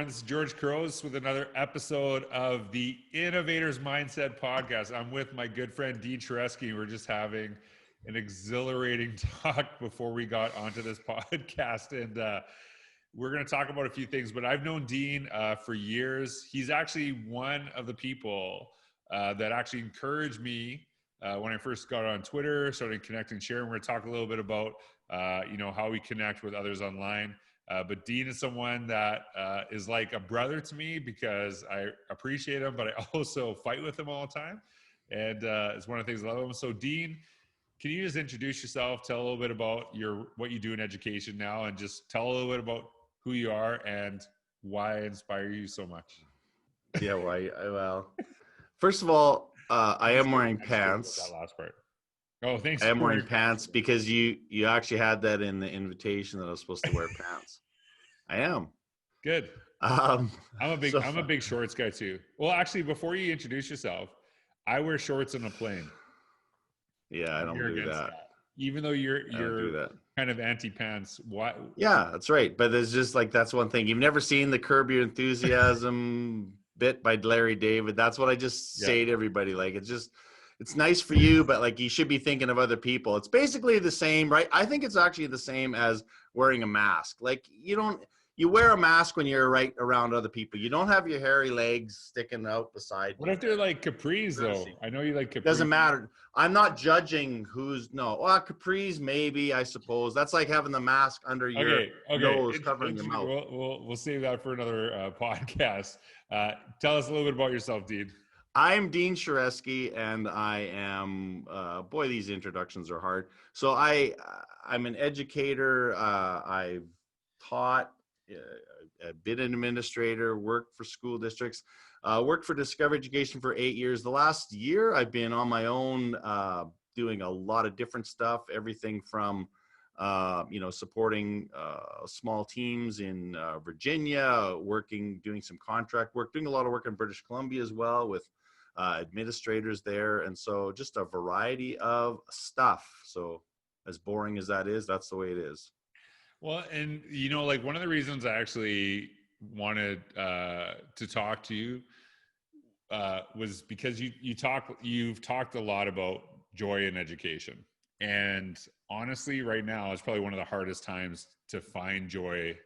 everyone. This is George Couros with another episode of the Innovators Mindset Podcast. I'm with my good friend Dean Shareski. We're just having an exhilarating talk before we got onto this podcast, and we're going to talk about a few things. But I've known Dean for years. He's actually one of the people that actually encouraged me when I first got on Twitter, started connecting, sharing. We're going to talk a little bit about how we connect with others online. But Dean is someone that is like a brother to me because I appreciate him, but I also fight with him all the time. And it's one of the things I love him. So Dean, can you just introduce yourself, tell a little bit about what you do in education now, and just tell a little bit about who you are and why I inspire you so much? Yeah, well, first of all, I am wearing pants. That last part. Oh, thanks. I am wearing pants because you actually had that in the invitation that I was supposed to wear pants. I am. Good. I'm a big shorts guy too. Well, actually, before you introduce yourself, I wear shorts on a plane. Yeah, I don't do that. Even though you're kind of anti-pants. Why? Yeah, that's right. But it's just like, that's one thing. You've never seen the Curb Your Enthusiasm bit by Larry David. That's what I just say to everybody. Like, it's nice for you, but like, you should be thinking of other people. It's basically the same, right? I think it's actually the same as wearing a mask. Like, you wear a mask when you're right around other people. You don't have your hairy legs sticking out beside. What if they're like capris though? I know you like capris. Doesn't matter. I'm not judging capris maybe, I suppose. That's like having the mask under your nose covering your mouth. We'll save that for another podcast. Tell us a little bit about yourself, Dean. I'm Dean Shareski, and I am, boy, these introductions are hard. So I'm an educator. I've taught, I've been an administrator, worked for school districts, worked for Discover Education for 8 years. The last year, I've been on my own, doing a lot of different stuff, everything from supporting small teams in Virginia, doing some contract work, doing a lot of work in British Columbia as well with administrators there. And so just a variety of stuff. So as boring as that is, that's the way it is. Well, and like one of the reasons I actually wanted to talk to you was because you've talked a lot about joy in education. And honestly, right now, it's probably one of the hardest times to find joy.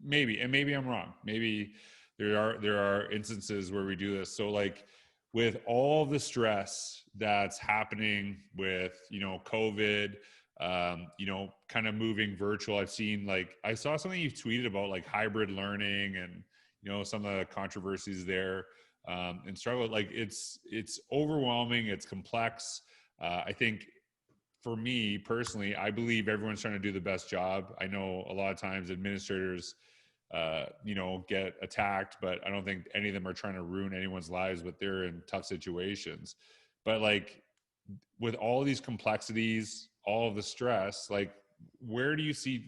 Maybe I'm wrong. Maybe there are instances where we do this. So like with all the stress that's happening with, COVID, kind of moving virtual, I saw something you've tweeted about like hybrid learning and, some of the controversies there and struggle. Like it's overwhelming. It's complex. I think, for me personally, I believe everyone's trying to do the best job. I know a lot of times administrators, get attacked, but I don't think any of them are trying to ruin anyone's lives, but they're in tough situations. But like with all these complexities, all of the stress, like where do you see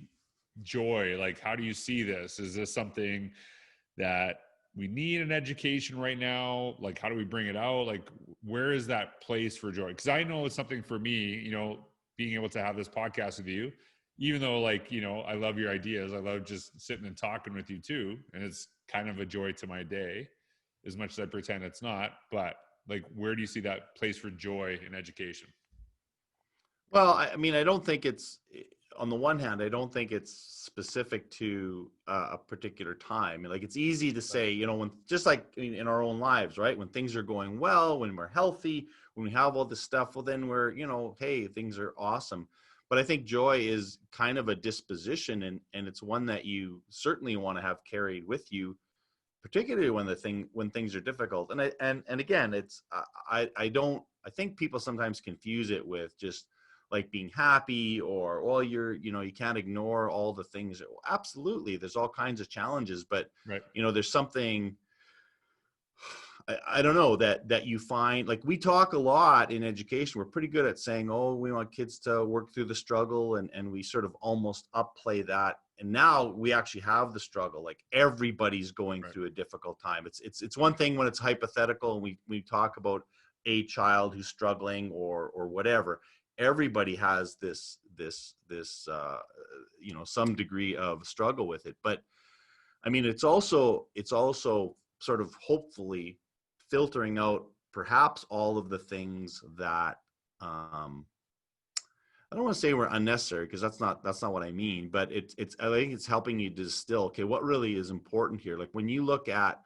joy? Like, how do you see this? Is this something that we need in education right now? Like, how do we bring it out? Like, where is that place for joy? Because I know it's something for me, being able to have this podcast with you, even though I love your ideas. I love just sitting and talking with you too. And it's kind of a joy to my day, as much as I pretend it's not. But like, where do you see that place for joy in education? Well, I mean, I don't think it's, on the one hand, I don't think it's specific to a particular time. Like, it's easy to say, when just like in our own lives, right? When things are going well, when we're healthy, when we have all this stuff, well, then we're, hey, things are awesome. But I think joy is kind of a disposition, and it's one that you certainly want to have carried with you, particularly when things are difficult. And again, it's I think people sometimes confuse it with just like being happy or, well, you can't ignore all the things. Absolutely. There's all kinds of challenges, but right. There's something, I don't know, that you find, like, we talk a lot in education. We're pretty good at saying, oh, we want kids to work through the struggle. And we sort of almost upplay that. And now we actually have the struggle. Like, everybody's going through a difficult time. It's one thing when it's hypothetical and we talk about a child who's struggling or whatever. Everybody has this some degree of struggle with it. But I mean, it's also sort of hopefully filtering out perhaps all of the things that, I don't want to say were unnecessary, because that's not what I mean, but it's I think it's helping you distill, okay, what really is important here. Like when you look at,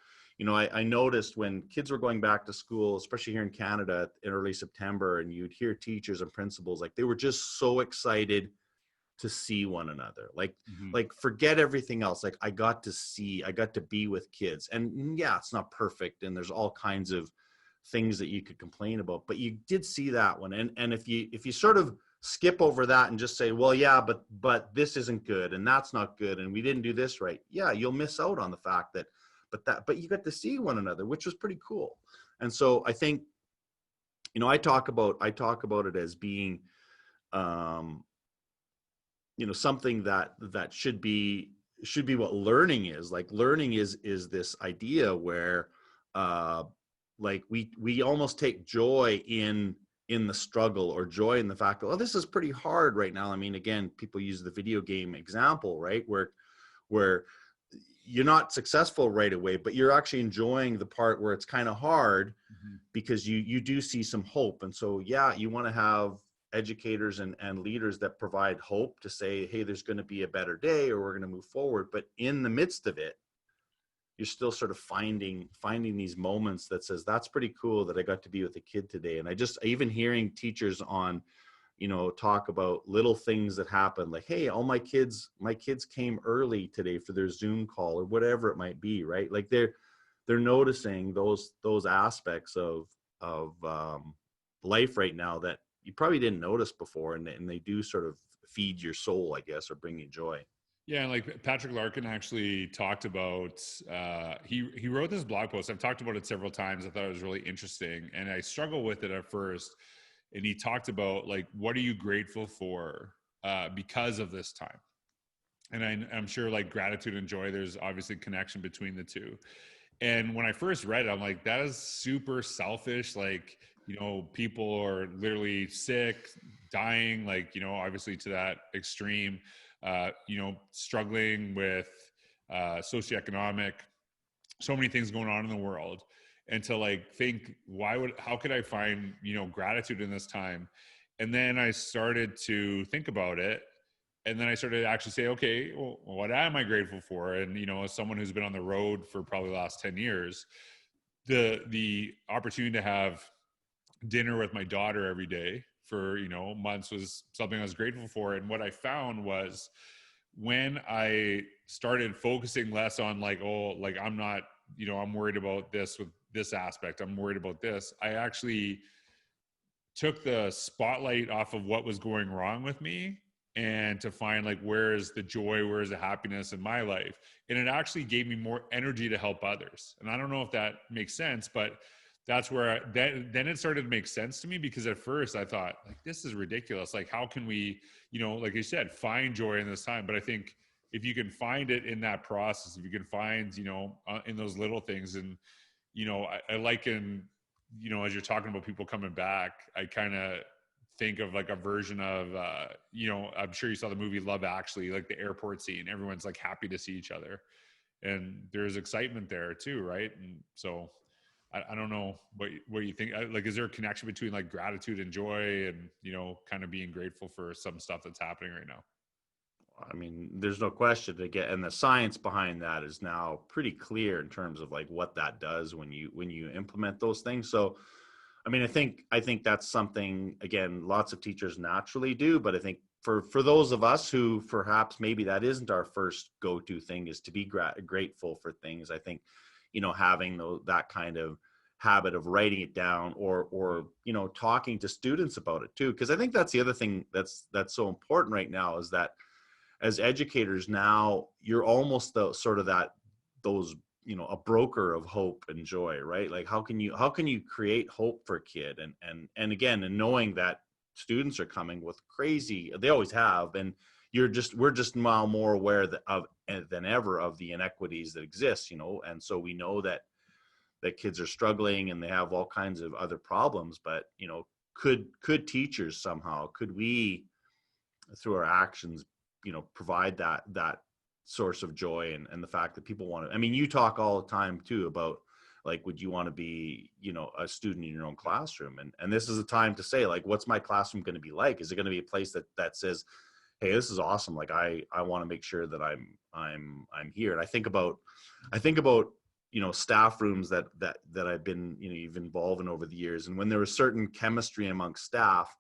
I noticed when kids were going back to school, especially here in Canada in early September, and you'd hear teachers and principals, like they were just so excited to see one another. Mm-hmm. Like forget everything else. Like I got to be with kids. And yeah, it's not perfect, and there's all kinds of things that you could complain about, but you did see that one. And if you sort of skip over that and just say, well, yeah, but this isn't good and that's not good and we didn't do this right, yeah, you'll miss out on the fact that but you got to see one another, which was pretty cool. And so I think, I talk about it as being, um something that should be what learning is. Like learning is this idea where, uh like we almost take joy in the struggle, or joy in the fact that, oh, this is pretty hard right now. I mean, again, people use the video game example, right, where you're not successful right away, but you're actually enjoying the part where it's kind of hard, Mm-hmm. because you do see some hope. And so, yeah, you want to have educators and leaders that provide hope to say, hey, there's going to be a better day, or we're going to move forward. But in the midst of it, you're still sort of finding these moments that says, that's pretty cool that I got to be with a kid today. And I just, even hearing teachers on, talk about little things that happen, like, hey, all my kids came early today for their Zoom call, or whatever it might be, right? Like they're noticing those aspects of life right now that you probably didn't notice before, and they do sort of feed your soul, I guess, or bring you joy. Yeah, and like Patrick Larkin actually talked about, he wrote this blog post. I've talked about it several times. I thought it was really interesting, and I struggled with it at first. And he talked about, like, what are you grateful for because of this time? And I'm sure, like, gratitude and joy, there's obviously connection between the two. And when I first read it, I'm like, that is super selfish. Like, people are literally sick, dying, like, obviously to that extreme, struggling with socioeconomic, so many things going on in the world. And to like think, how could I find, gratitude in this time? And then I started to think about it. And then I started to actually say, okay, well, what am I grateful for? And, as someone who's been on the road for probably the last 10 years, the opportunity to have dinner with my daughter every day for, months was something I was grateful for. And what I found was, when I started focusing less on, like, oh, like, I'm not, I'm worried about this with this aspect, I'm worried about this, I actually took the spotlight off of what was going wrong with me, and to find, like, where's the joy, where's the happiness in my life. And it actually gave me more energy to help others. And I don't know if that makes sense, but that's where then it started to make sense to me, because at first I thought, like, this is ridiculous. Like, how can we, like you said, find joy in this time? But I think if you can find it in that process, if you can find, in those little things. And, I liken, as you're talking about people coming back, I kind of think of like a version of, I'm sure you saw the movie Love Actually, like the airport scene, everyone's like happy to see each other, and there's excitement there too, right? And so I don't know what you think. Like, is there a connection between like gratitude and joy, and, kind of being grateful for some stuff that's happening right now? I mean, there's no question to get, and the science behind that is now pretty clear in terms of like what that does when you implement those things. So, I mean, I think that's something, again, lots of teachers naturally do, but I think for those of us who perhaps maybe that isn't our first go-to thing, is to be grateful for things. I think, having that kind of habit of writing it down, or talking to students about it too, because I think that's the other thing that's so important right now, is that as educators now, you're almost the sort of those, a broker of hope and joy, right? Like how can you create hope for a kid, and again, and knowing that students are coming with crazy, they always have, and we're just now more aware than ever of the inequities that exist, and so we know that kids are struggling and they have all kinds of other problems, but could teachers somehow, could we, through our actions, provide that source of joy, and the fact that people want to, I mean, you talk all the time too about like, would you want to be, a student in your own classroom? And this is a time to say, like, what's my classroom going to be like? Is it going to be a place that says, hey, this is awesome. Like, I want to make sure that I'm here. And I think about, staff rooms that I've been, you've involved in over the years. And when there was certain chemistry amongst staff,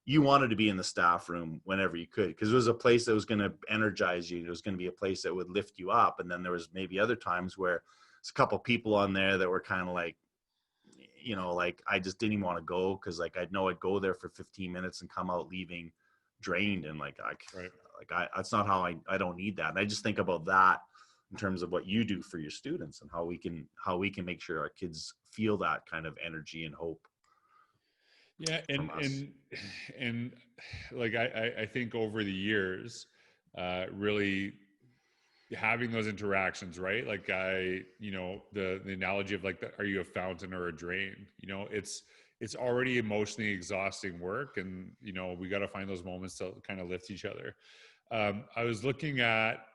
you wanted to be in the staff room whenever you could, because it was a place that was going to energize you. It was going to be a place that would lift you up. And then there was maybe other times where there's a couple people on there that were kind of like, like I just didn't even want to go, because like I'd know I'd go there for 15 minutes and come out leaving drained, and that's not how I don't need that. And I just think about that in terms of what you do for your students, and how we can make sure our kids feel that kind of energy and hope. Yeah, and like I think over the years, really having those interactions, right? Like the analogy of like, are you a fountain or a drain? It's already emotionally exhausting work, and we got to find those moments to kind of lift each other. I was looking at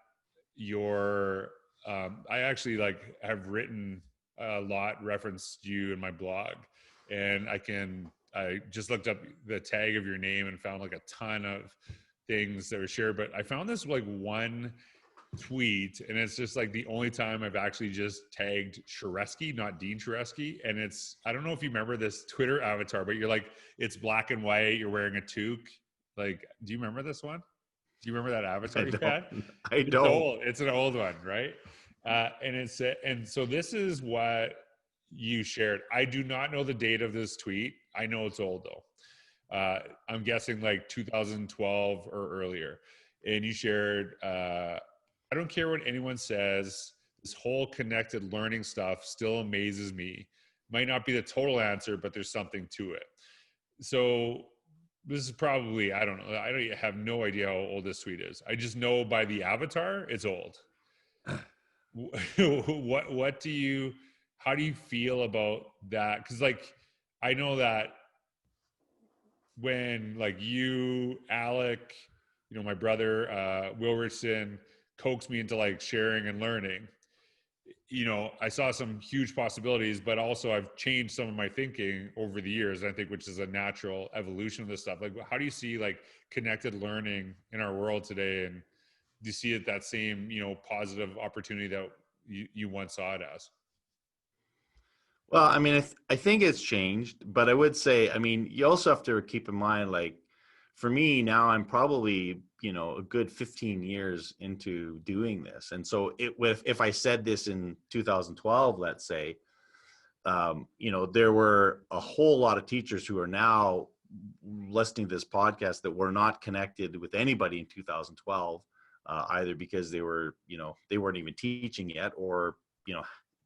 your, I actually like have written a lot, referenced you in my blog, and I just looked up the tag of your name and found like a ton of things that were shared, but I found this like one tweet, and it's just like the only time I've actually just tagged Shareski, not Dean Shareski. And I don't know if you remember this Twitter avatar, but you're like, it's black and white, you're wearing a toque. Like, do you remember this one? Do you remember that avatar you had? I don't. It's an old one, right? And so this is what you shared. I do not know the date of this tweet. I know it's old though. I'm guessing like 2012 or earlier. And you shared, I don't care what anyone says, this whole connected learning stuff still amazes me. Might not be the total answer, but there's something to it. So this is probably, I don't know. I don't have no idea how old this tweet is. I just know by the avatar, it's old. How do you feel about that? Because like, I know that when like you, Alec, my brother, Will Richardson, coaxed me into like sharing and learning, I saw some huge possibilities, but also I've changed some of my thinking over the years, I think, which is a natural evolution of this stuff. Like, how do you see like connected learning in our world today? And do you see it that same, positive opportunity that you once saw it as? Well, I mean, I think it's changed, but I would say, I mean, you also have to keep in mind, like, for me now, I'm probably, a good 15 years into doing this. And so if I said this in 2012, let's say, there were a whole lot of teachers who are now listening to this podcast that were not connected with anybody in 2012, either because they weren't even teaching yet, or,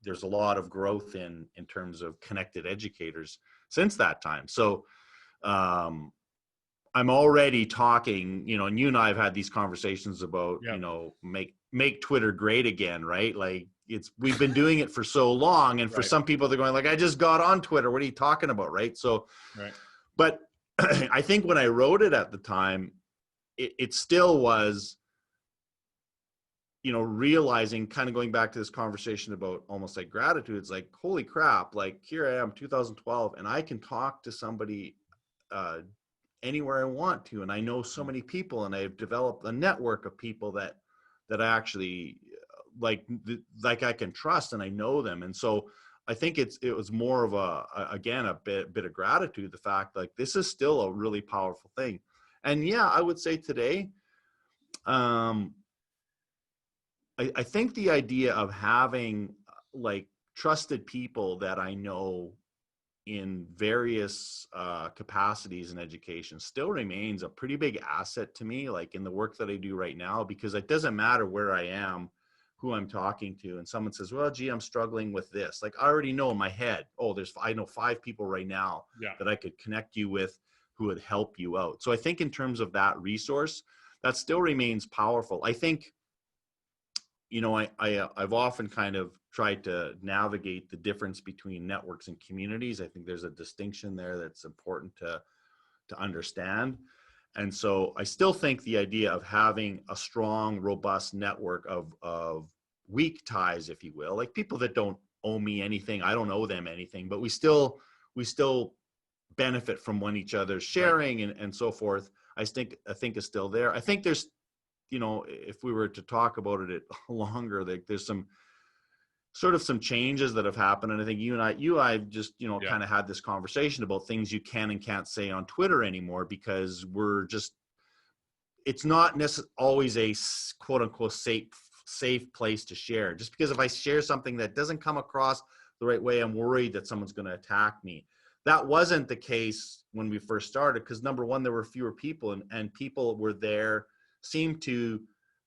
there's a lot of growth in terms of connected educators since that time. So I'm already talking, and you and I have had these conversations about, make Twitter great again, right? Like we've been doing it for so long. And for some people, they're going like, I just got on Twitter. What are you talking about? Right. So, but I think when I wrote it at the time, it still was, realizing, kind of going back to this conversation about almost like gratitude. It's like, holy crap, like here I am, 2012, and I can talk to somebody anywhere I want to. And I know so many people, and I've developed a network of people that I actually like I can trust, and I know them. And so I think it was more of a bit of gratitude, the fact like this is still a really powerful thing. And yeah, I would say today, I think the idea of having like trusted people that I know in various capacities in education still remains a pretty big asset to me, like in the work that I do right now, because it doesn't matter where I am, who I'm talking to, and someone says, well, gee, I'm struggling with this. Like I already know in my head, I know 5 people right now that I could connect you with who would help you out. So I think in terms of that resource, that still remains powerful. I think, I've often kind of tried to navigate the difference between networks and communities. I think there's a distinction there that's important to understand. And so I still think the idea of having a strong, robust network of weak ties, if you will, like people that don't owe me anything, I don't owe them anything, but we still benefit from one each other's Right. sharing and so forth. I think is still there. I think there's, if we were to talk about it longer, like there's some changes that have happened. And I think you and I just, Yeah. kind of had this conversation about things you can and can't say on Twitter anymore, because it's not necessarily always a quote unquote safe place to share. Just because if I share something that doesn't come across the right way, I'm worried that someone's going to attack me. That wasn't the case when we first started, because number one, there were fewer people, and people were there, seemed to,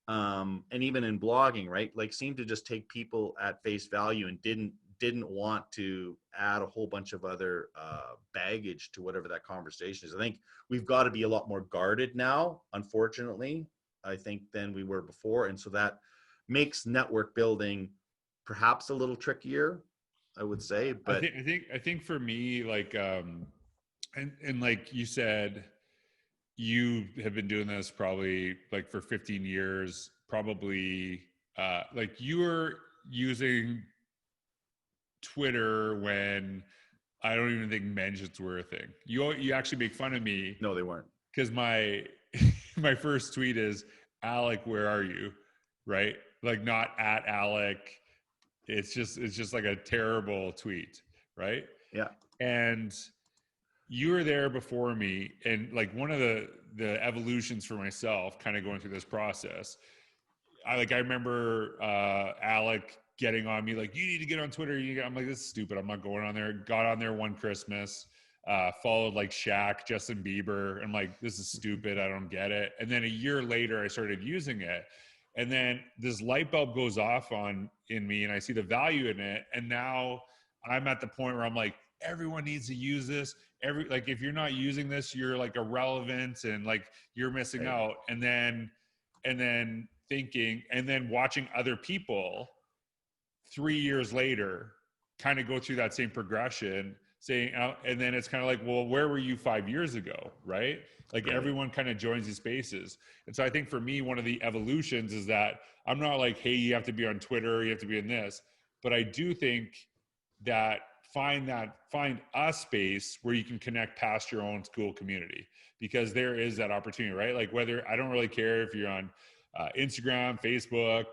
and even in blogging, right? Like seemed to just take people at face value and didn't want to add a whole bunch of other baggage to whatever that conversation is. I think we've got to be a lot more guarded now, unfortunately, I think, than we were before. And so that makes network building perhaps a little trickier, I would say. But I think for me, like, and like you said, you have been doing this probably like for 15 years, probably, like you were using Twitter when I don't even think mentions were a thing. You actually make fun of me. No, they weren't. Because my my first tweet is, Alec, where are you? Right? Like not at Alec. It's just like a terrible tweet, right? Yeah. And you were there before me, and like one of the evolutions for myself, kind of going through this process. I remember Alec getting on me like, you need to get on Twitter. I'm like, this is stupid. I'm not going on there. Got on there one Christmas, followed like Shaq, Justin Bieber. I'm like, this is stupid. I don't get it. And then a year later, I started using it. And then this light bulb goes off in me, and I see the value in it. And now I'm at the point where I'm like, everyone needs to use this. Like, if you're not using this, you're like irrelevant and like you're missing out. And then thinking, and then watching other people 3 years later kind of go through that same progression, saying, and then it's kind of like, well, where were you 5 years ago? Right? Like everyone kind of joins these spaces. And so I think for me, one of the evolutions is that I'm not like, hey, you have to be on Twitter, you have to be in this, but I do think that find a space where you can connect past your own school community, because there is that opportunity, right? Like whether, I don't really care if you're on Instagram, Facebook,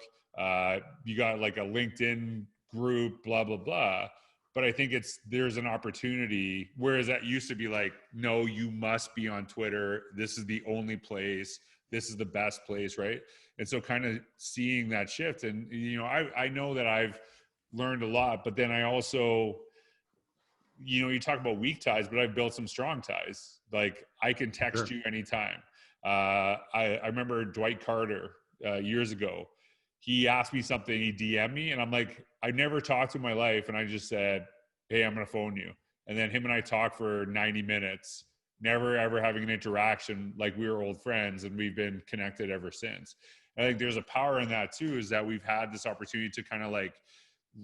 you got like a LinkedIn group, blah, blah, blah. But I think there's an opportunity, whereas that used to be like, no, you must be on Twitter. This is the only place. This is the best place, right? And so kind of seeing that shift. And, I know that I've learned a lot, but then I also, you talk about weak ties, but I've built some strong ties. Like I can text you anytime. I remember Dwight Carter years ago. He asked me something, he DM'd me, and I'm like, I never talked to him in my life. And I just said, hey, I'm going to phone you. And then him and I talked for 90 minutes, never ever having an interaction, like we were old friends, and we've been connected ever since. I think there's a power in that too, is that we've had this opportunity to kind of like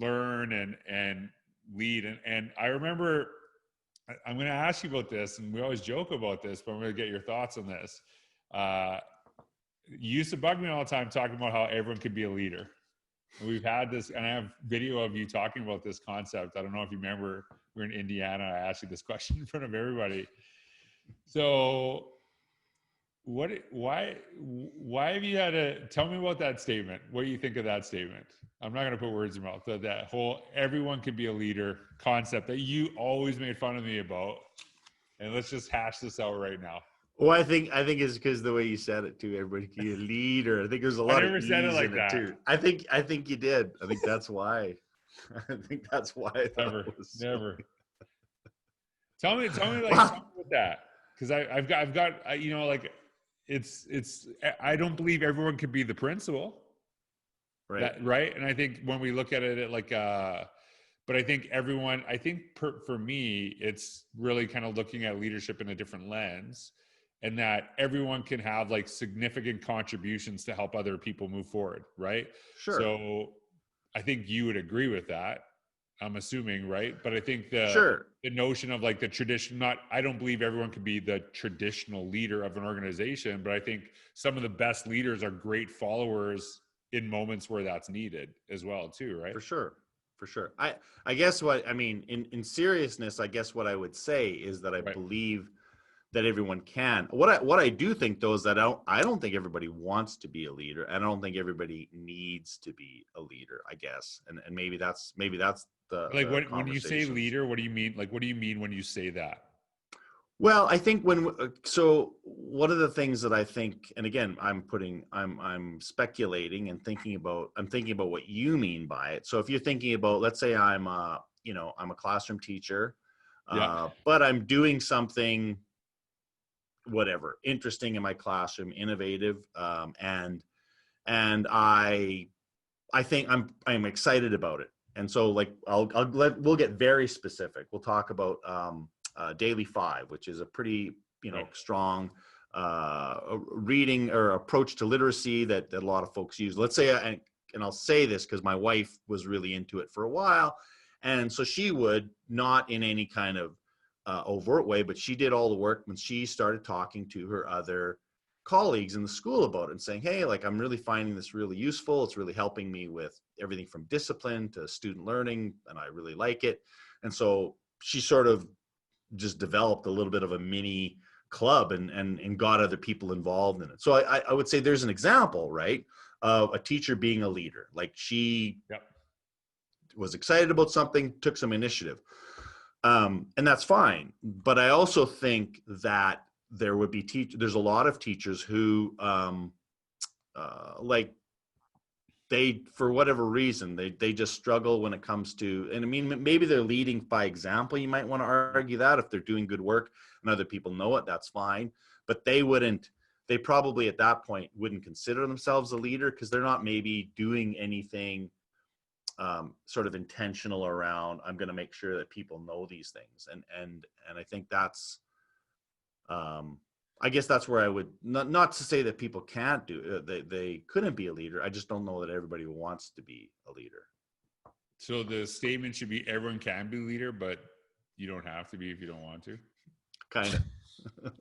learn and lead. And I remember, I'm going to ask you about this, and we always joke about this, but I'm going to get your thoughts on this. You used to bug me all the time talking about how everyone could be a leader. And we've had this, and I have video of you talking about this concept. I don't know if you remember, we were in Indiana. I asked you this question in front of everybody. So why have you had to tell me about that statement? What do you think of that statement? I'm not going to put words in your mouth, but that whole everyone could be a leader concept that you always made fun of me about. And let's just hash this out right now. Well, I think it's because the way you said it too. Everybody can be a leader. I think there's a lot of ease in it too. I think you did. I think that's why. I think that's why. Never. Tell me, something with that, because I've got like it's I don't believe everyone could be the principal, right? Right, and I think when we look at it like but I think everyone. I think for me, it's really kind of looking at leadership in a different lens. And that everyone can have like significant contributions to help other people move forward, right? Sure. So I think you would agree with that. I'm assuming, right? But I think Sure. the notion of like the tradition, not, I don't believe everyone can be the traditional leader of an organization, but I think some of the best leaders are great followers in moments where that's needed as well too, right? For sure. For sure. I guess what I mean in seriousness, I guess what I would say is that I Right. believe that everyone can. What I do think though is that I don't think everybody wants to be a leader. And I don't think everybody needs to be a leader, I guess. And maybe that's Like the when you say conversations. leader, what do you mean? Like, what do you mean when you say that? Well, I think so one of the things that I think, and again, I'm speculating and I'm thinking about what you mean by it. So if you're thinking about, let's say I'm a classroom teacher, Yeah. but I'm doing something, whatever, interesting in my classroom, innovative, and I think I'm excited about it. And so like we'll get very specific. We'll talk about Daily Five, which is a pretty Right. strong reading or approach to literacy that a lot of folks use. Let's say, and I'll say this because my wife was really into it for a while, and so she would, not in any kind of overt way, but she did all the work when she started talking to her other colleagues in the school about it and saying, hey, like, I'm really finding this really useful. It's really helping me with everything from discipline to student learning, and I really like it. And so she sort of just developed a little bit of a mini club and got other people involved in it. So I would say there's an example, right, of a teacher being a leader. Like, she Yep. was excited about something, took some initiative. And that's fine. But I also think that there would be there's a lot of teachers who like, they, for whatever reason, they just struggle when it comes to, and I mean, maybe they're leading by example. You might want to argue that if they're doing good work and other people know it, that's fine. But they probably at that point wouldn't consider themselves a leader because they're not maybe doing anything sort of intentional around, I'm going to make sure that people know these things. And I think that's, I guess that's where I would, not to say that people can't do they couldn't be a leader. I just don't know that everybody wants to be a leader. So the statement should be everyone can be a leader, but you don't have to be if you don't want to. Kind of.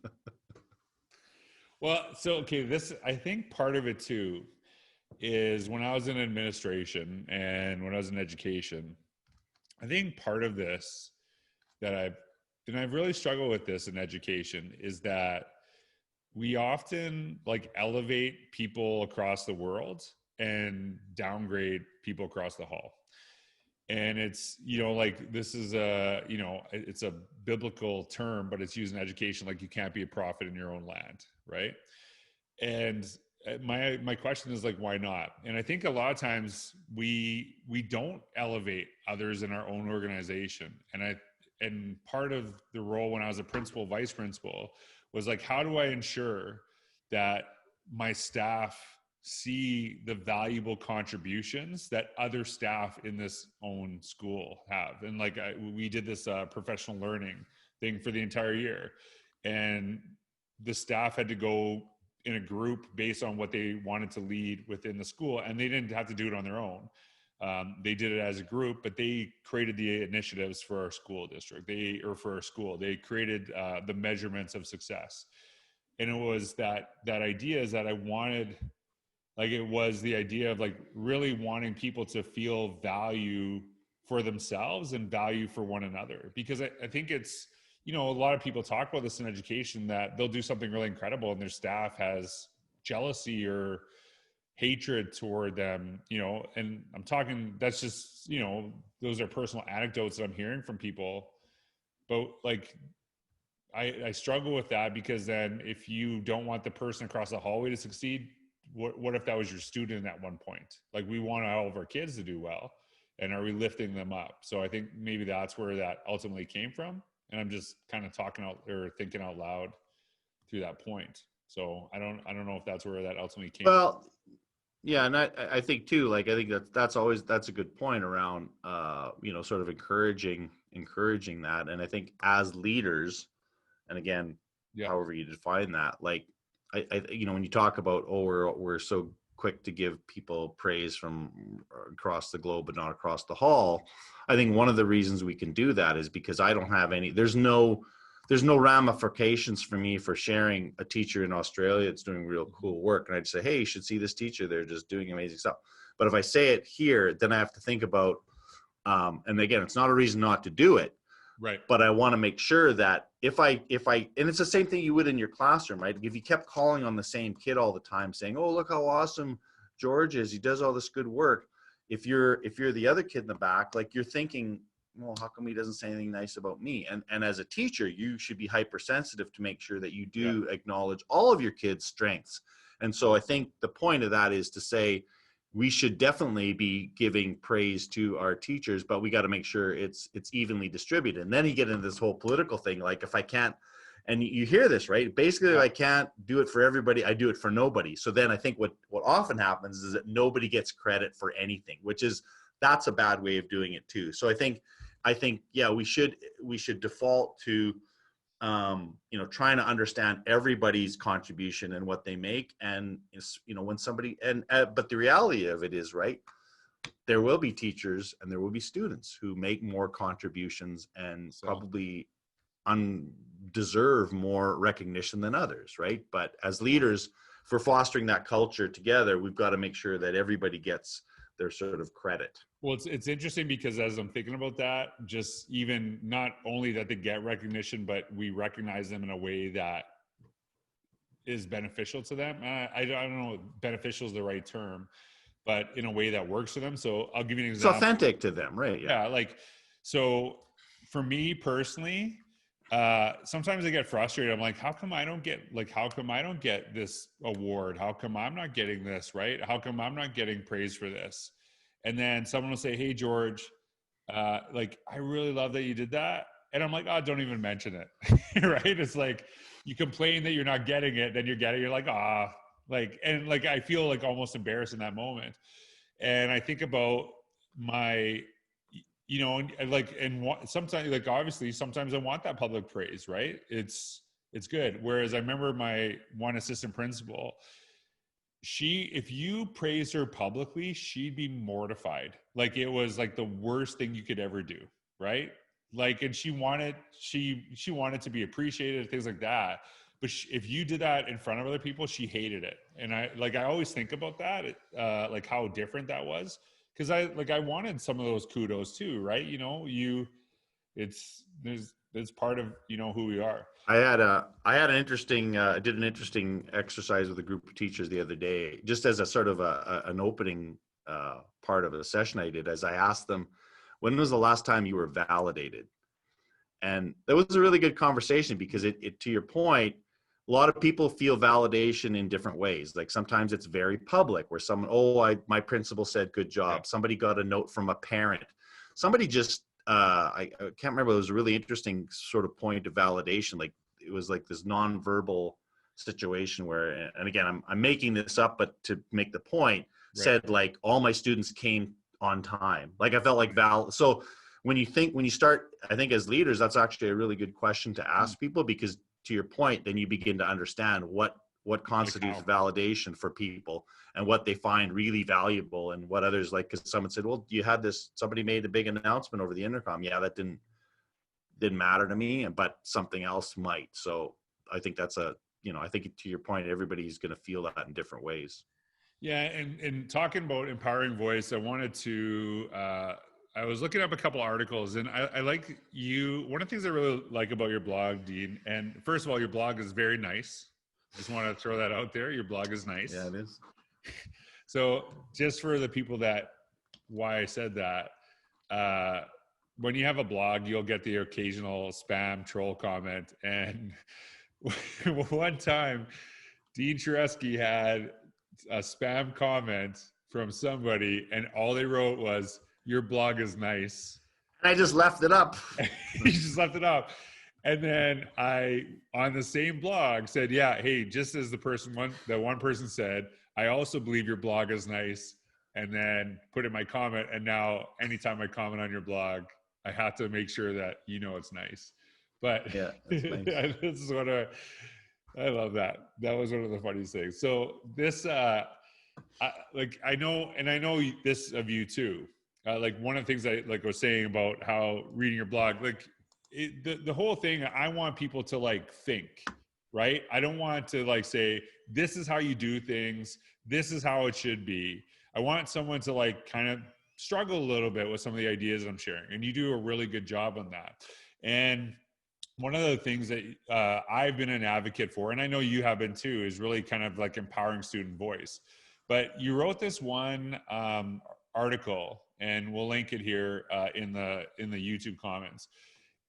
Well, so okay, this, I think part of it too is when I was in administration and when I was in education, I think part of this that I've really struggled with this in education is that we often like elevate people across the world and downgrade people across the hall. And it's, like, this is it's a biblical term, but it's used in education. Like, you can't be a prophet in your own land, right? And my question is, like, why not? And I think a lot of times we don't elevate others in our own organization. And part of the role when I was a principal, vice principal, was like, how do I ensure that my staff see the valuable contributions that other staff in this own school have? And like, we did this professional learning thing for the entire year, and the staff had to go in a group based on what they wanted to lead within the school, and they didn't have to do it on their own. They did it as a group, but they created the initiatives for our school district. For our school, they created the measurements of success. And it was that idea is that I wanted, like, it was the idea of like really wanting people to feel value for themselves and value for one another. Because I think it's, a lot of people talk about this in education, that they'll do something really incredible and their staff has jealousy or hatred toward them, and I'm talking, that's just, those are personal anecdotes that I'm hearing from people. But like, I struggle with that, because then if you don't want the person across the hallway to succeed, what if that was your student at one point? Like, we want all of our kids to do well, and are we lifting them up? So I think maybe that's where that ultimately came from. And I'm just kind of talking out or thinking out loud through that point. So I don't know if that's where that ultimately came from. Well, yeah, and I think too, like, I think that's always, that's a good point around sort of encouraging that. And I think as leaders, and again, Yeah. however you define that, like, I when you talk about, oh, we're so quick to give people praise from across the globe, but not across the hall. I think one of the reasons we can do that is because I don't have any, there's no ramifications for me for sharing a teacher in Australia that's doing real cool work. And I'd say, hey, you should see this teacher. They're just doing amazing stuff. But if I say it here, then I have to think about, and again, it's not a reason not to do it. Right. But I want to make sure that if I, and it's the same thing you would in your classroom, right? If you kept calling on the same kid all the time saying, oh, look how awesome George is. He does all this good work. If you're the other kid in the back, like you're thinking, well, how come he doesn't say anything nice about me? And as a teacher, you should be hypersensitive to make sure that you do acknowledge all of your kids' strengths. And so I think the point of that is to say, we should definitely be giving praise to our teachers, but we got to make sure it's evenly distributed. And then you get into this whole political thing. Like if I can't, and you hear this, right? Basically, if I can't do it for everybody, I do it for nobody. So then I think what often happens is that nobody gets credit for anything, that's a bad way of doing it too. So I think, yeah, we should default to, trying to understand everybody's contribution and what they make. And, when somebody, but the reality of it is, right, there will be teachers and there will be students who make more contributions and probably deserve more recognition than others, right? But as leaders, for fostering that culture together, we've got to make sure that everybody gets their sort of credit. Well, it's interesting because as I'm thinking about that, just even not only that they get recognition, but we recognize them in a way that is beneficial to them. I don't know if beneficial is the right term, but in a way that works for them. So I'll give you an example. It's authentic to them, right? Yeah. So for me personally, sometimes I get frustrated. I'm like, how come I don't get this award? How come I'm not getting this, right? How come I'm not getting praise for this? And then someone will say, hey, George, I really love that you did that. And I'm like, oh, don't even mention it. Right. It's like you complain that you're not getting it, then you're like, I feel like almost embarrassed in that moment. And I think about my, sometimes, obviously, sometimes I want that public praise, right? It's good. Whereas I remember my one assistant principal, if you praised her publicly, she'd be mortified. Like it was like the worst thing you could ever do, right? And she wanted to be appreciated, things like that. But if you did that in front of other people, she hated it. And I always think about that, how different that was. Because I wanted some of those kudos too, right? It's part of who we are. I did an interesting exercise with a group of teachers the other day, just as a sort of an opening part of a session I did, as I asked them, when was the last time you were validated? And that was a really good conversation because it to your point, a lot of people feel validation in different ways. Like sometimes it's very public where someone, my principal said, good job. Yeah. Somebody got a note from a parent. Somebody just, I can't remember, it was a really interesting sort of point of validation. Like it was like this nonverbal situation where, and again, I'm making this up, but to make the point, right, said like all my students came on time. Like I felt like so when you start, I think as leaders, that's actually a really good question to ask people, because to your point, then you begin to understand what constitutes validation for people and what they find really valuable and what others like. Because someone said, well, somebody made a big announcement over the intercom. Yeah, that didn't matter to me, but something else might. So I think that's I think to your point, everybody's going to feel that in different ways. Yeah. And talking about empowering voice, I wanted to, I was looking up a couple articles, and I like one of the things I really like about your blog, Dean, and first of all, your blog is very nice. I just want to throw that out there. Your blog is nice. Yeah, it is. So just for the people why I said that, when you have a blog, you'll get the occasional spam troll comment. And one time, Dean Shareski had a spam comment from somebody, and all they wrote was, your blog is nice. And I just left it up. You just left it up. And then I, on the same blog, said, yeah, hey, just as one person said, I also believe your blog is nice. And then put in my comment. And now anytime I comment on your blog, I have to make sure that it's nice. But yeah, that's nice. This is I love that. That was one of the funniest things. So this, I know, and I know this of you too. Like one of the things I like was saying about how reading your blog, like the whole thing, I want people to like think, right? I don't want to like say, this is how you do things. This is how it should be. I want someone to like kind of struggle a little bit with some of the ideas I'm sharing. And you do a really good job on that. And one of the things that I've been an advocate for, and I know you have been too, is really kind of like empowering student voice. But you wrote this one article, and we'll link it here in the YouTube comments.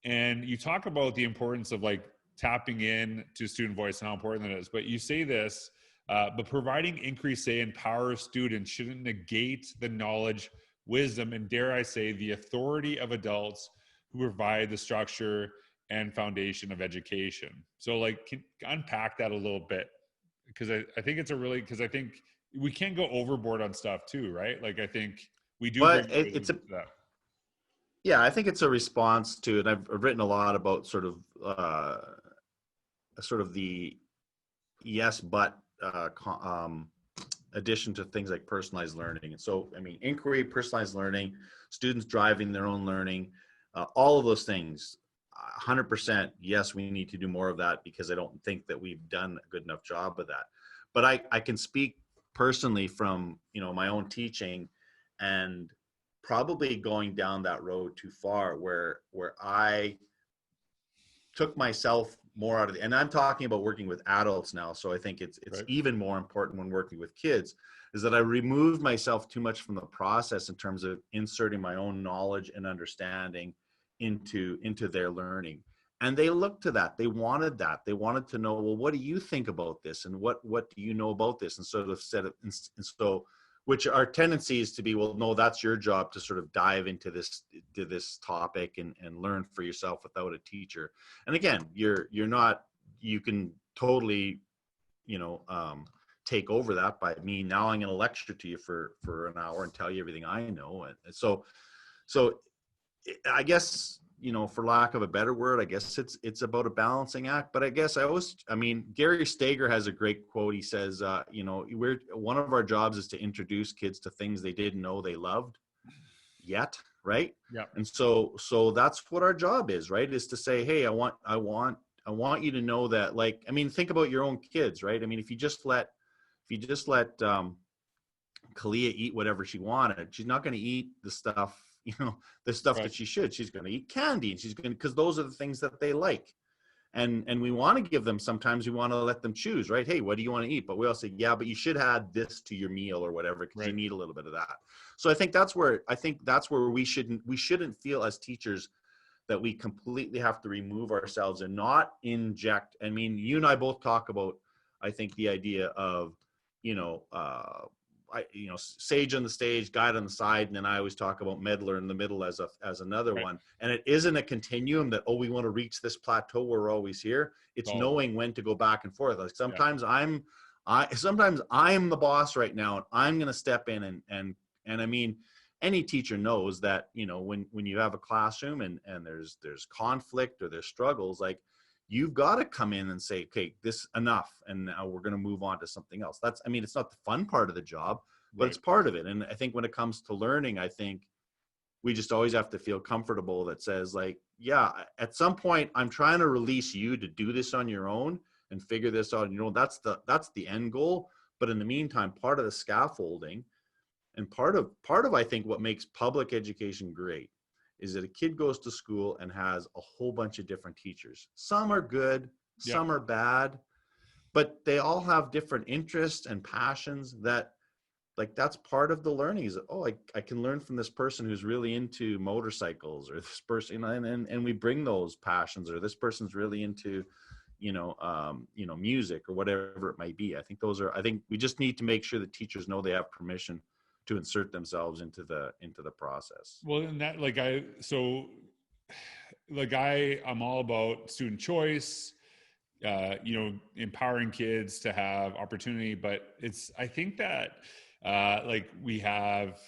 And you talk about the importance of like tapping in to student voice and how important that is. But you say this, but providing increased say and power of students shouldn't negate the knowledge, wisdom, and dare I say, the authority of adults who provide the structure and foundation of education. So like unpack that a little bit, because I think it's a really, because I think we can go overboard on stuff too, right? Like I think we do bring But wisdom to that. yeah, I think it's a response to, and I've written a lot about sort of the yes, but addition to things like personalized learning. And so, I mean, inquiry, personalized learning, students driving their own learning, all of those things, 100%, yes, we need to do more of that, because I don't think that we've done a good enough job of that. But I can speak personally from, my own teaching, and probably going down that road too far, where I took myself more out of and I'm talking about working with adults now, so I think it's Right. even more important when working with kids, is that I removed myself too much from the process in terms of inserting my own knowledge and understanding into their learning. And they looked to that, they wanted to know, well, what do you think about this, and what do you know about this, and sort of said it. And so, which our tendency is to be, well, no, that's your job to sort of dive into this topic and learn for yourself without a teacher. And again, you're not, you can totally, take over that by me. Now I'm going to lecture to you for an hour and tell you everything I know. And so I guess, for lack of a better word, I guess it's about a balancing act. But I guess Gary Steger has a great quote. He says, one of our jobs is to introduce kids to things they didn't know they loved yet. Right. Yeah. And so that's what our job is, right? Is to say, hey, I want you to know that, like, think about your own kids, right? If you just let Kalia eat whatever she wanted, she's not going to eat the stuff, the stuff Right. that she should. She's going to eat candy, and she's going to, because those are the things that they like. And we want to give them, sometimes we want to let them choose, right? Hey, what do you want to eat? But we all say, yeah, but you should add this to your meal or whatever, because you need a little bit of that. So I think that's where we shouldn't feel as teachers that we completely have to remove ourselves and not inject. You and I both talk about, I think, the idea of, sage on the stage, guide on the side, and then I always talk about meddler in the middle as another one. And it isn't a continuum that, we want to reach this plateau where we're always here. It's knowing when to go back and forth. Like sometimes I'm the boss right now, and I'm going to step in and any teacher knows that, when you have a classroom and there's conflict or there's struggles, like, you've got to come in and say, okay, this enough, and now we're going to move on to something else. That's, it's not the fun part of the job, but it's part of it. And I think when it comes to learning, I think we just always have to feel comfortable that says, like, yeah, at some point I'm trying to release you to do this on your own and figure this out. That's the end goal. But in the meantime, part of the scaffolding and part of I think what makes public education great is that a kid goes to school and has a whole bunch of different teachers. Some are good, some are bad, but they all have different interests and passions that, like, that's part of the learning, is that, I can learn from this person who's really into motorcycles, or this person, and we bring those passions, or this person's really into, music, or whatever it might be. I think we just need to make sure that teachers know they have permission to insert themselves into the process. Well, and that, I'm all about student choice, empowering kids to have opportunity. But I think that, we have,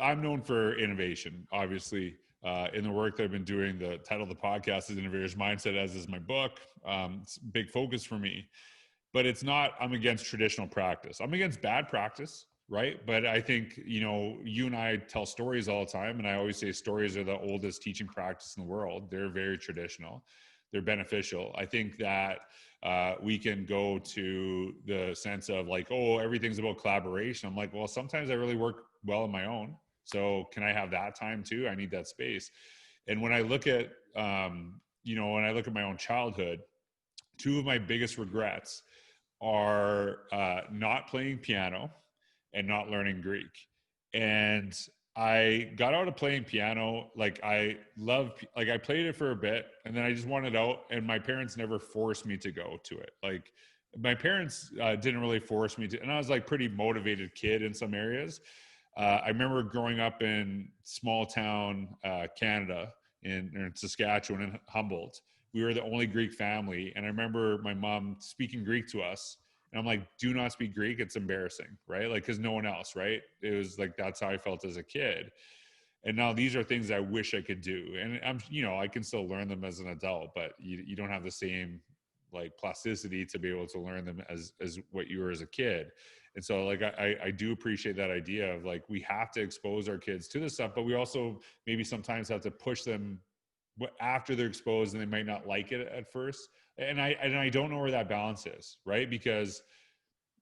I'm known for innovation, obviously, in the work that I've been doing. The title of the podcast is Innovator's Mindset, as is my book. It's a big focus for me. but it's not, I'm against traditional practice. I'm against bad practice, right? But I think, you know, you and I tell stories all the time, and I always say stories are the oldest teaching practice in the world. They're very traditional. They're beneficial. I think that we can go to the sense of like, oh, everything's about collaboration. I'm like, well, sometimes I really work well on my own. So can I have that time too? I need that space. And when I look at, you know, when I look at my own childhood, two of my biggest regrets are not playing piano and not learning Greek. And I got out of playing piano. Like I played it for a bit and then I just wanted out, and my parents never forced me to go to it. Like my parents didn't really force me to, and I was like pretty motivated kid in some areas. I remember growing up in small town Canada in Saskatchewan and Humboldt. We were the only Greek family, and I remember my mom speaking Greek to us, and I'm like, do not speak Greek, it's embarrassing, right? Like, because no one else, right? It was like, that's how I felt as a kid. And now these are things I wish I could do, and I'm, you know, I can still learn them as an adult, but you don't have the same like plasticity to be able to learn them as what you were as a kid. And so like I do appreciate that idea of like, we have to expose our kids to this stuff, but we also maybe sometimes have to push them after they're exposed and they might not like it at first. And I don't know where that balance is, right? Because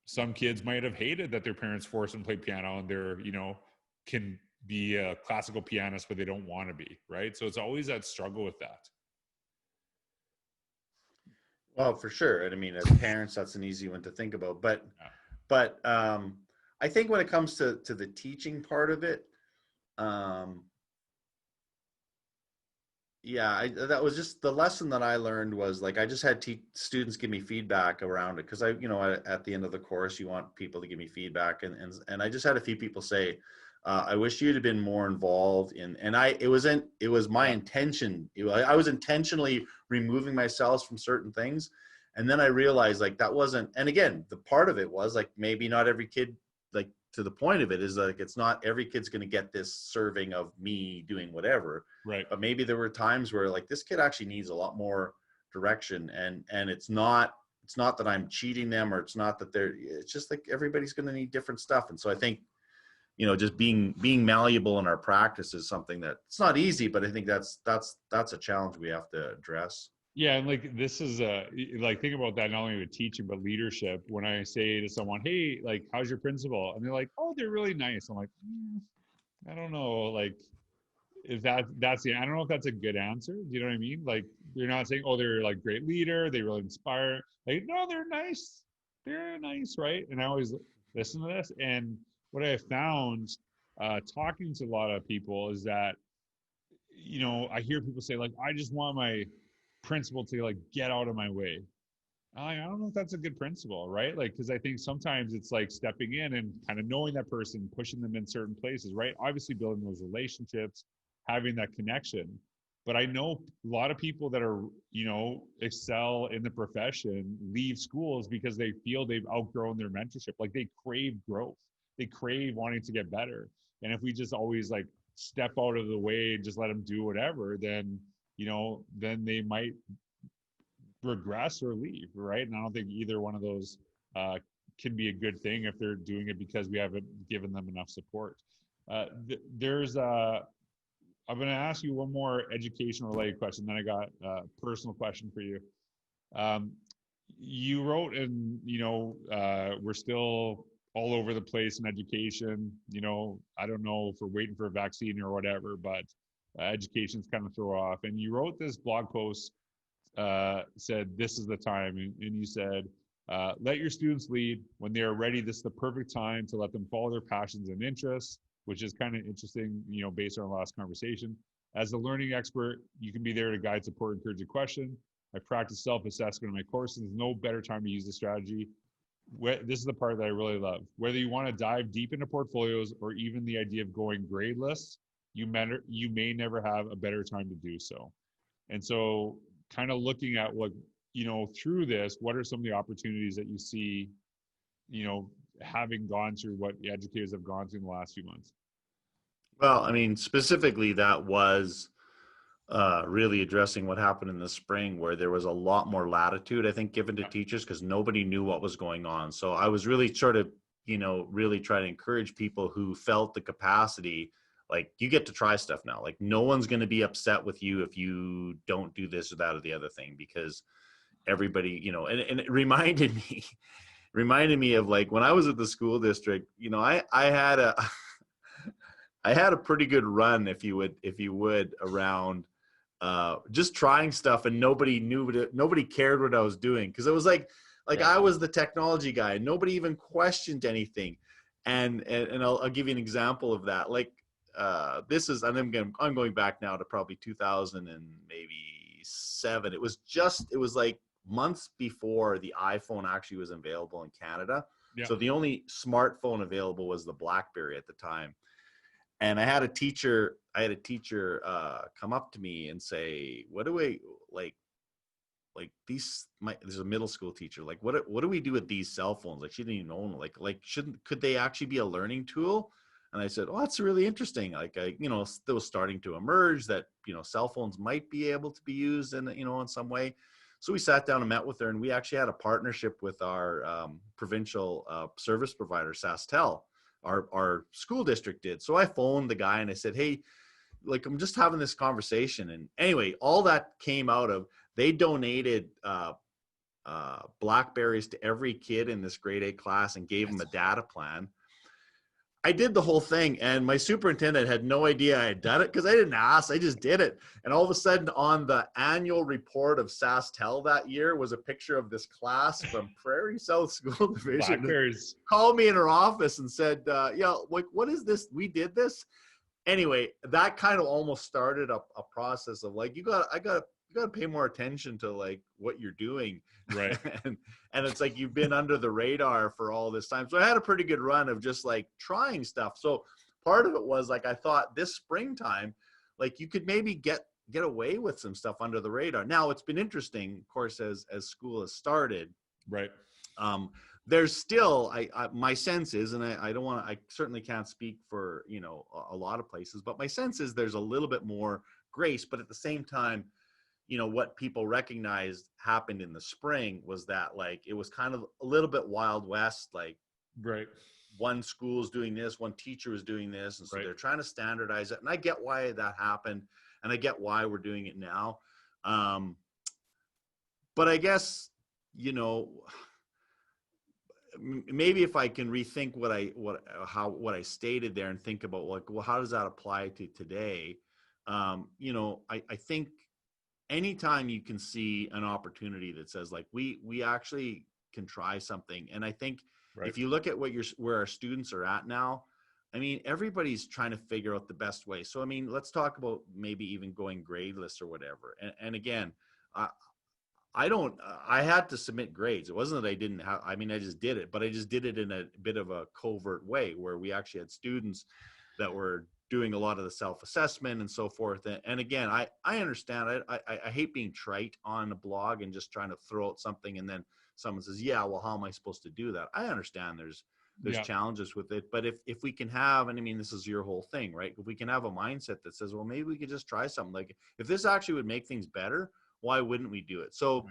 some kids might have hated that their parents forced them to play piano, and they're, you know, can be a classical pianist, but they don't want to be, right? So it's always that struggle with that. Well, for sure. And I mean, as parents, that's an easy one to think about. Yeah. But I think when it comes to the teaching part of it, yeah, that was just the lesson that I learned was like, I just had students give me feedback around it. Cause I, you know, at the end of the course, you want people to give me feedback. And I just had a few people say, I wish you'd have been more involved in, and it was my intention. I was intentionally removing myself from certain things. And then I realized like that wasn't, and again, the part of it was like, maybe not every kid, like to the point of it is like, it's not every kid's going to get this serving of me doing whatever. Right. But maybe there were times where like, this kid actually needs a lot more direction. And it's not that I'm cheating them, or it's not that it's just like, everybody's going to need different stuff. And so I think, you know, just being malleable in our practice is something that it's not easy, but I think that's a challenge we have to address. Yeah, and like this is like, think about that, not only with teaching but leadership. When I say to someone, hey, like, how's your principal? And they're like, oh, they're really nice. I'm like, I don't know, like, if that's the, I don't know if that's a good answer. Do you know what I mean? Like, you're not saying, oh, they're like great leader, they really inspire. Like, no, they're nice. They're nice, right? And I always listen to this. And what I found talking to a lot of people is that, you know, I hear people say like, I just want my principal to like get out of my way. I don't know if that's a good principle, right? Like, because I think sometimes it's like stepping in and kind of knowing that person, pushing them in certain places, right? Obviously, building those relationships, having that connection. But I know a lot of people that are, you know, excel in the profession leave schools because they feel they've outgrown their mentorship. Like, they crave growth, they crave wanting to get better. And if we just always like step out of the way and just let them do whatever, then, you know, then they might regress or leave, right? And I don't think either one of those can be a good thing if they're doing it because we haven't given them enough support. I'm going to ask you one more education related question, then I got a personal question for you. You wrote, and you know, we're still all over the place in education. You know, I don't know if we're waiting for a vaccine or whatever, but education's kind of throw off. And you wrote this blog post, said, this is the time. And you said, let your students lead. When they are ready, this is the perfect time to let them follow their passions and interests, which is kind of interesting, you know, based on our last conversation. As a learning expert, you can be there to guide, support, encourage a question. I practice self-assessment in my courses. There's no better time to use the strategy. This is the part that I really love. Whether you want to dive deep into portfolios or even the idea of going gradeless, you may never have a better time to do so. And so, kind of looking at what, you know, through this, what are some of the opportunities that you see, you know, having gone through what the educators have gone through in the last few months? Well, I mean, specifically that was really addressing what happened in the spring, where there was a lot more latitude, I think, given to teachers because nobody knew what was going on. So I was really sort of, really trying to encourage people who felt the capacity, like, you get to try stuff now. Like, no one's going to be upset with you if you don't do this or that or the other thing, because everybody, and it reminded me of, like, when I was at the school district, I had a I had a pretty good run, if you would, around just trying stuff, and nobody cared what I was doing, because it was like Right. I was the technology guy and nobody even questioned anything. And I'll give you an example of that. Like, this is, and I'm going back now to probably 2000 and maybe 7. It was like months before the iPhone actually was available in Canada. Yeah. So the only smartphone available was the BlackBerry at the time. And I had a teacher come up to me and say, what do we like these, there's a middle school teacher, like, what do we do with these cell phones? Like, she didn't even own them. Could they actually be a learning tool? And I said, oh, that's really interesting. Like, still starting to emerge that, cell phones might be able to be used in some way. So we sat down and met with her, and we actually had a partnership with our provincial service provider, SaskTel. Our school district did. So I phoned the guy and I said, hey, like, I'm just having this conversation. And anyway, all that came out of, they donated Blackberries to every kid in this grade 8 class and gave them a data plan. I did the whole thing, and my superintendent had no idea I had done it because I didn't ask. I just did it. And all of a sudden, on the annual report of SaskTel that year was a picture of this class from Prairie South School Division. Blackberries. Called me in her office and said, yeah, like, what is this? We did this. Anyway, that kind of almost started a process of, like, you got to pay more attention to, like, what you're doing. Right. and it's like, you've been under the radar for all this time. So I had a pretty good run of just, like, trying stuff. So part of it was, like, I thought this springtime, like, you could maybe get away with some stuff under the radar. Now, it's been interesting, of course, as school has started. Right. There's still, my sense is, and I certainly can't speak for, a lot of places, but my sense is there's a little bit more grace. But at the same time, what people recognized happened in the spring was that, like, it was kind of a little bit Wild West. Like, Right. one school's doing this, one teacher was doing this. And so Right. they're trying to standardize it. And I get why that happened, and I get why we're doing it now. But I guess, maybe if I can rethink what I stated there and think about, like, well, how does that apply to today? I think anytime you can see an opportunity that says, like, we actually can try something. And I think if you look at where our students are at now, I mean, everybody's trying to figure out the best way. So, I mean, let's talk about maybe even going gradeless or whatever. And again, I had to submit grades. It wasn't that I didn't have, I just did it, but I just did it in a bit of a covert way, where we actually had students that were doing a lot of the self-assessment and so forth. And again, I understand. I hate being trite on a blog and just trying to throw out something, and then someone says, yeah, well, how am I supposed to do that? I understand there's challenges with it, but if we can have, and I mean, this is your whole thing, right? If we can have a mindset that says, well, maybe we could just try something, like, if this actually would make things better, why wouldn't we do it? So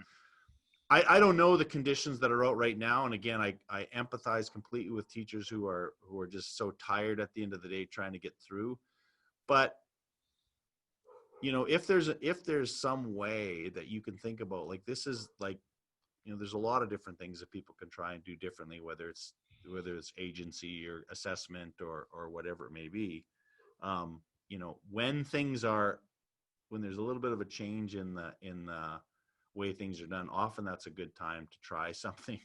I don't know the conditions that are out right now. And again, I empathize completely with teachers who are just so tired at the end of the day trying to get through. But, if there's some way that you can think about, like, this is like, there's a lot of different things that people can try and do differently, whether it's agency or assessment or whatever it may be. When there's a little bit of a change in the way things are done, often that's a good time to try something,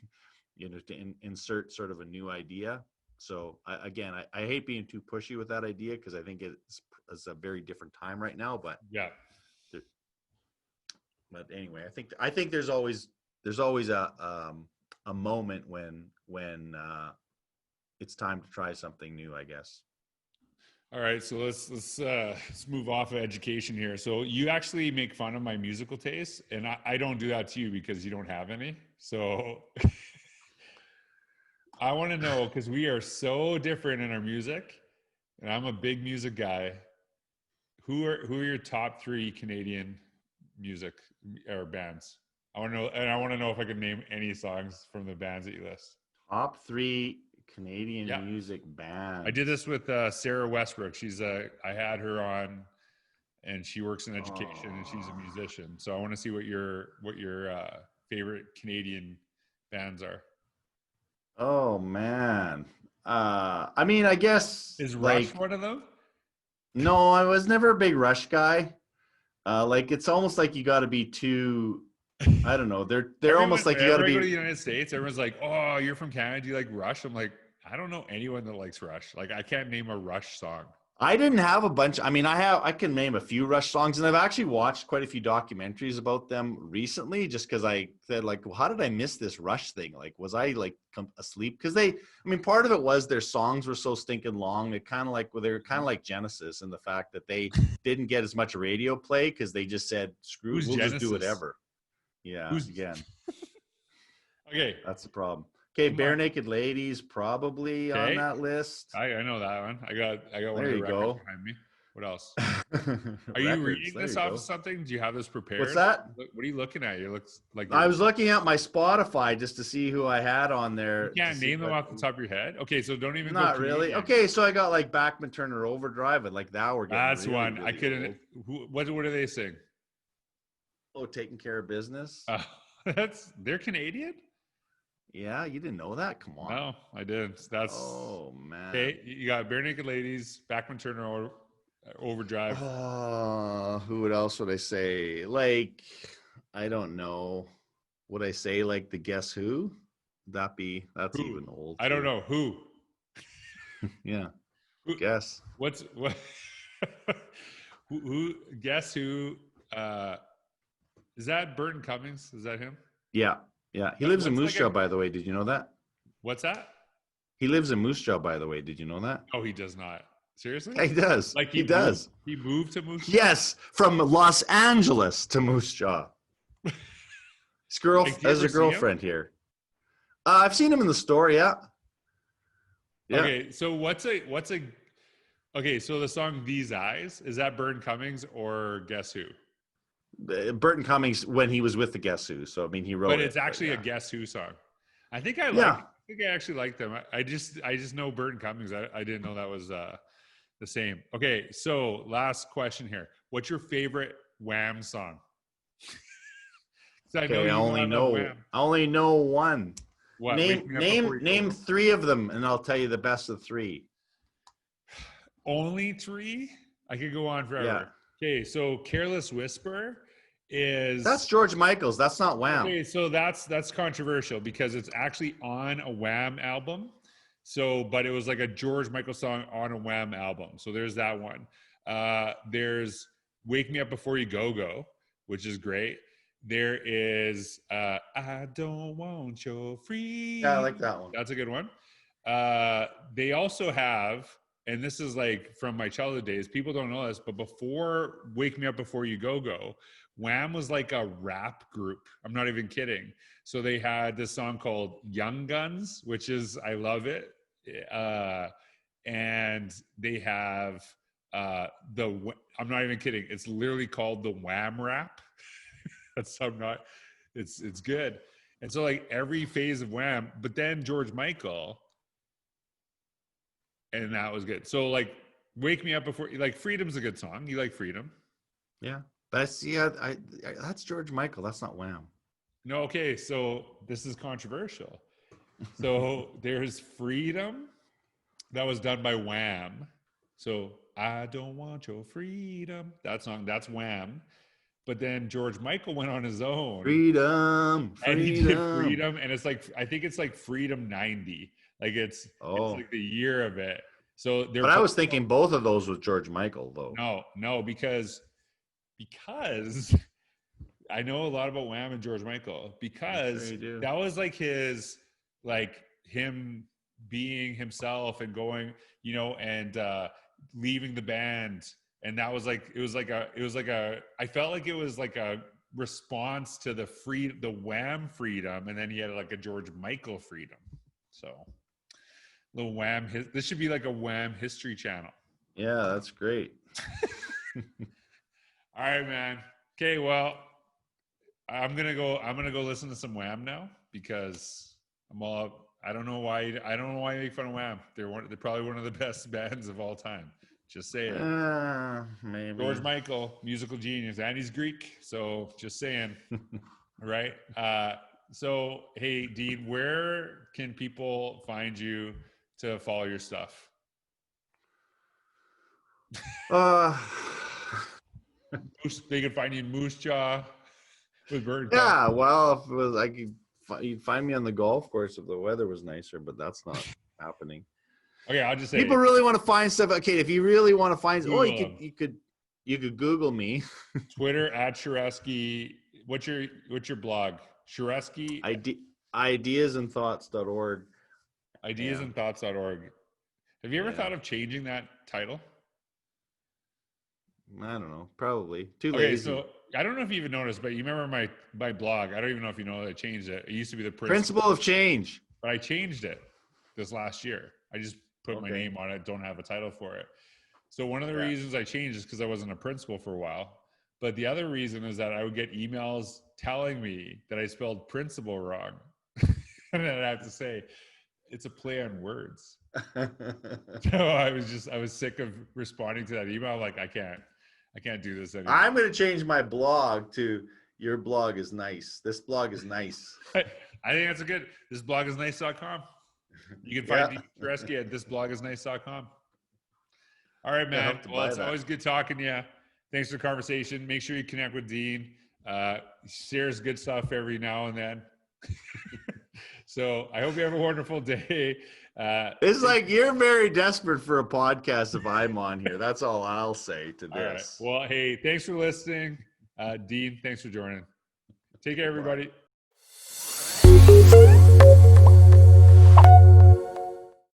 to insert sort of a new idea. So I hate being too pushy with that idea, because I think it's a very different time right now. But yeah. But anyway, I think there's always a moment when it's time to try something new, I guess. All right, so let's move off of education here. So you actually make fun of my musical taste, and I don't do that to you because you don't have any. So I want to know, because we are so different in our music, and I'm a big music guy. who are your top 3 Canadian music or bands? I want to know, and I want to know if I can name any songs from the bands that you list. Top 3 Canadian Yeah, music I did bands. this with Sarah Westbrook. I had her on, and she works in education, and she's a Oh, musician. So I want to see what your favorite Canadian bands are. oh man. I mean, I guess Is Rush like one of them? no, I was never a big Rush guy. Like it's almost like you got to be too. I don't know. They're Everyone, almost like you got to whenever I go to the be. United States, everyone's like, "Oh, you're from Canada? Do you like Rush?" I'm like, I don't know anyone that likes Rush. Like, I can't name a Rush song. I didn't have a bunch. I mean, I can name a few Rush songs, and I've actually watched quite a few documentaries about them recently. Just because I said, like, well, how did I miss this Rush thing? Like, was I like asleep? Because I mean, part of it was their songs were so stinking long. It kind of like, well, they're kind of like Genesis in the fact that they didn't get as much radio play because they just said, "Screw, Who's we'll just do Genesis? whatever." Yeah, Who's again, okay? that's the problem. Okay, Come on. Bare Naked Ladies probably on Okay, that list. I know that one. I got one of There their you records go. behind me. What else? Are you Records. reading There this you off of go. something? Do you have this What's prepared? that? What are you looking at? You looks like I you're. was looking at my Spotify just to see who I had on You there to can't see, name them but off the top of your head. Okay, so don't even go not really. Canadian. Okay, so I got like Backman Turner Overdrive, and like now we're getting That's really, one I really couldn't. old. What do they sing? Oh, Taking Care of Business. They're Canadian. Yeah, you didn't know that? Come on. No, I didn't. That's Oh man. okay. You got Bare Naked Ladies, Backman Turner Overdrive. Who else would I say? Like, I don't know. Would I say like the Guess Who? That's Who? even old I don't too. know who. Yeah, Who? guess. What's what? Who? Guess who? Uh, is that Burton Cummings? Is that him? Yeah, yeah. He lives in What's Moose like a? Jaw, by the way. Did you know that? What's that? He lives in Moose Jaw, by the way. Did you know that? Oh, he does not. Seriously? Yeah, he does. Like He does. He moved to Moose Jaw. Yes, from Los Angeles to Moose Jaw. His Like, do you has ever a see him? girlfriend here. I've seen him in the store. Yeah, yeah. Okay, so what's a okay? So the song "These Eyes" is that Burton Cummings or Guess Who? Burton Cummings when he was with the Guess Who. So I mean, he But wrote it's it. But actually a yeah, Guess Who song. I think yeah. I actually like them. I just know Burton Cummings. I didn't know that was the same. Okay, so last question here. What's your favorite Wham song? 'Cause I know Okay, you know I love Wham. I only know one. What? Wake Me Up Before You Go Name Go? three of them, and I'll tell you the best of three. Only 3? I could go on Yeah, forever. Okay, so Careless Whisper is that's George Michael's. That's not Wham. okay, so that's controversial because it's actually on a Wham album. So, but it was like a George Michael song on a Wham album. So there's that one. There's Wake Me Up Before You Go Go, which is great. There is I Don't Want Your Yeah, I Free. like that one. That's a good one. They also have, and this is like from my childhood days, people don't know this, but before Wake Me Up Before You Go Go, Wham was like a rap group. I'm not even kidding. So they had this song called Young Guns, which is, I love it. And they have I'm not even kidding. It's literally called the Wham rap. That's, I'm not, it's good. And so like every phase of Wham, but then George Michael, and that was good. So like Wake Me Up Before, like Freedom's a good song. You like Freedom? Yeah, but that's George Michael. That's not Wham. No, okay. So this is controversial. So there's Freedom that was done by Wham. So I don't want your freedom. That song, that's Wham. But then George Michael went on his own Freedom, and he did freedom. Freedom, and it's like I think it's like Freedom 90. Like it's Oh, like the year of it. So they're but I both was thinking both of those was George Michael, though. no, because I know a lot about Wham and George Michael I'm sure because you do. that was like his, like him being himself and going, and leaving the band. And that was like, I felt like it was like a response to the Wham freedom. And then he had like a George Michael freedom. So this should be like a Wham history channel. Yeah, that's great. All right, man. Okay, well, I'm gonna go listen to some Wham now because I'm all up. I don't know why you make fun of Wham. They're probably one of the best bands of all time. Just saying. Maybe. George Michael, musical genius, and he's Greek, so just saying. Right? So hey, Dean, where can people find you to follow your stuff? They can find you in Moose Jaw with Bird. Yeah, well, if it was, you'd find me on the golf course if the weather was nicer, but that's not happening. Okay, I'll just say people really want to find stuff. Okay, if you really want to find, Google you could Google me. Twitter at Shareski. What's your blog? Shareski. Ideasandthoughts.org. Ideasandthoughts.org. Have you ever thought of changing that title? I don't know. Probably too lazy. Okay, so I don't know if you even noticed, but you remember my blog. I don't even know if you know that I changed it. It used to be the Principle of Change. But I changed it this last year. I just put my name on it. Don't have a title for it. So one of the reasons I changed is because I wasn't a principal for a while. But the other reason is that I would get emails telling me that I spelled principal wrong. And then I have to say, it's a play on words. So I was sick of responding to that email. I'm like, I can't do this anymore. I'm going to change my blog to your blog is nice. This blog is nice. I think that's a good, thisblogisnice.com. You can find Shareski at thisblogisnice.com. All right, man. Well, it's always good talking to you. Thanks for the conversation. Make sure you connect with Dean. Shares good stuff every now and then. So I hope you have a wonderful day. It's like you're very desperate for a podcast if I'm on here. That's all I'll say to this. All right. Well, hey, thanks for listening. Dean, thanks for joining. Take care, everybody.